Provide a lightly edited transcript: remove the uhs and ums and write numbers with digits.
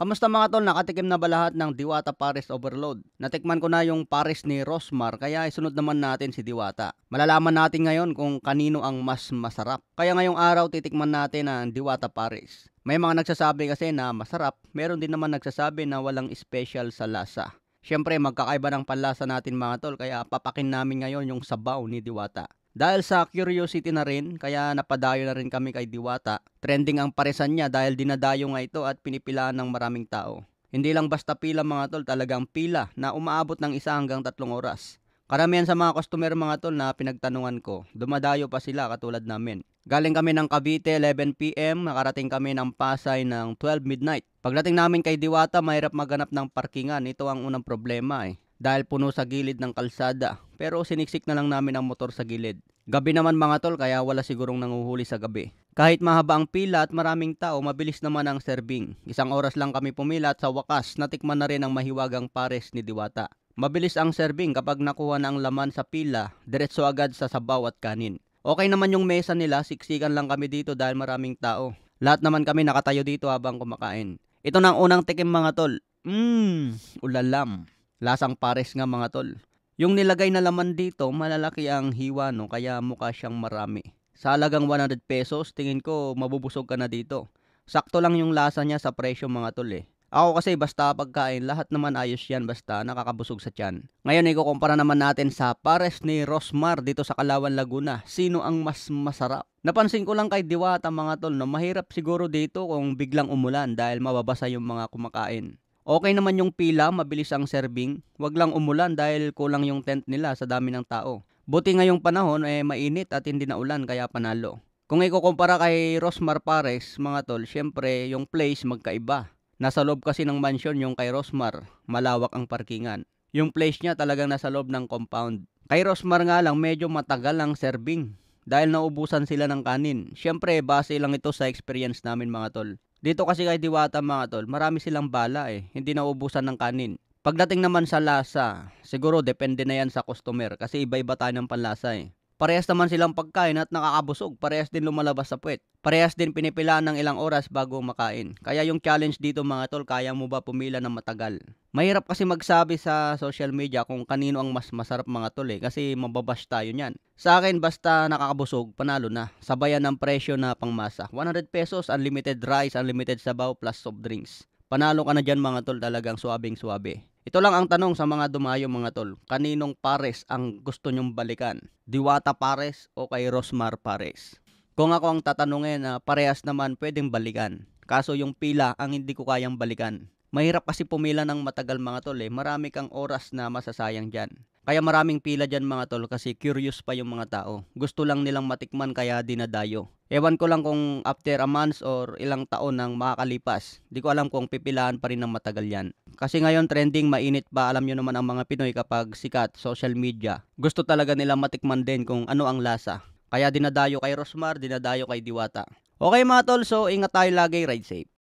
Kamusta mga tol, nakatikim na ba lahat ng Diwata Pares Overload? Natikman ko na yung pares ni Rosmar kaya isunod naman natin si Diwata. Malalaman natin ngayon kung kanino ang mas masarap. Kaya ngayong araw titikman natin ang Diwata Pares. May mga nagsasabi kasi na masarap, meron din naman nagsasabi na walang special sa lasa. Siyempre magkakaiba ng panlasa natin mga tol kaya papakin namin ngayon yung sabaw ni Diwata. Dahil sa curiosity na rin, kaya napadayo na rin kami kay Diwata. Trending ang paresan niya dahil dinadayo nga ito at pinipilaan ng maraming tao. Hindi lang basta pila mga tol, talagang pila na umaabot ng 1 hanggang 3 oras. Karamihan sa mga customer mga tol na pinagtanungan ko, dumadayo pa sila katulad namin. Galing kami ng Cavite 11 PM, nakarating kami ng Pasay ng 12 midnight. Pagdating namin kay Diwata, mahirap maghanap ng parkingan. Ito ang unang problema dahil puno sa gilid ng kalsada. Pero siniksik na lang namin ang motor sa gilid. Gabi naman mga tol kaya wala sigurong nanguhuli sa gabi. Kahit mahaba ang pila at maraming tao, mabilis naman ang serving. 1 oras lang kami pumila at sa wakas natikman na rin ang mahiwagang pares ni Diwata. Mabilis ang serving kapag nakuha na ang laman sa pila, diretso agad sa sabaw at kanin. Okay naman yung mesa nila, siksikan lang kami dito dahil maraming tao. Lahat naman kami nakatayo dito habang kumakain. Ito na ang unang tikim mga tol. Ulalam. Lasang pares nga mga tol. Yung nilagay na laman dito, malalaki ang hiwa no, kaya mukha siyang marami. Sa halagang 100 pesos, tingin ko mabubusog ka na dito. Sakto lang yung lasa niya sa presyo mga tol Ako kasi basta pagkain, lahat naman ayos yan basta nakakabusog sa tiyan. Ngayon ikukumpara naman natin sa pares ni Rosmar dito sa Kalawan, Laguna. Sino ang mas masarap? Napansin ko lang kay Diwata mga tol, no, mahirap siguro dito kung biglang umulan dahil mababasa yung mga kumakain. Okay naman yung pila, mabilis ang serving. Wag lang umulan dahil kulang yung tent nila sa dami ng tao. Buti ngayong panahon mainit at hindi na ulan kaya panalo. Kung ikukumpara kay Rosmar Pares mga tol, syempre yung place magkaiba. Nasa loob kasi ng mansion yung kay Rosmar, malawak ang parkingan. Yung place niya talagang nasa loob ng compound. Kay Rosmar nga lang medyo matagal ang serving dahil naubusan sila ng kanin. Syempre base lang ito sa experience namin mga tol. Dito kasi kay Diwata mga tol, marami silang bala hindi nauubusan ng kanin. Pagdating naman sa lasa, siguro depende na yan sa customer kasi iba-iba tayo ng panlasa Parehas naman silang pagkain at nakakabusog, parehas din lumalabas sa puwet. Parehas din pinipilaan ng ilang oras bago makain. Kaya yung challenge dito mga tol, kaya mo ba pumila ng matagal? Mahirap kasi magsabi sa social media kung kanino ang mas masarap mga tol kasi mababash tayo niyan. Sa akin basta nakakabusog, panalo na. Sabayan ng presyo na pangmasa. 100 pesos, unlimited rice, unlimited sabaw plus soft drinks. Panalo ka na dyan mga tol, talagang suwabing suwabe. Ito lang ang tanong sa mga dumayo mga tol. Kaninong pares ang gusto nyong balikan? Diwata Pares o kay Rosmar Pares? Kung ako ang tatanungin parehas naman pwedeng balikan. Kaso yung pila ang hindi ko kayang balikan. Mahirap kasi pumila ng matagal mga tol Marami kang oras na masasayang dyan. Kaya maraming pila dyan mga tol kasi curious pa yung mga tao. Gusto lang nilang matikman kaya dinadayo. Ewan ko lang kung after a month or ilang taon nang makakalipas. Di ko alam kung pipilaan pa rin ng matagal yan. Kasi ngayon trending, mainit pa. Alam nyo naman ang mga Pinoy kapag sikat, social media. Gusto talaga nilang matikman din kung ano ang lasa. Kaya dinadayo kay Rosmar, dinadayo kay Diwata. Okay mga tol, so ingat tayo lagi, ride safe.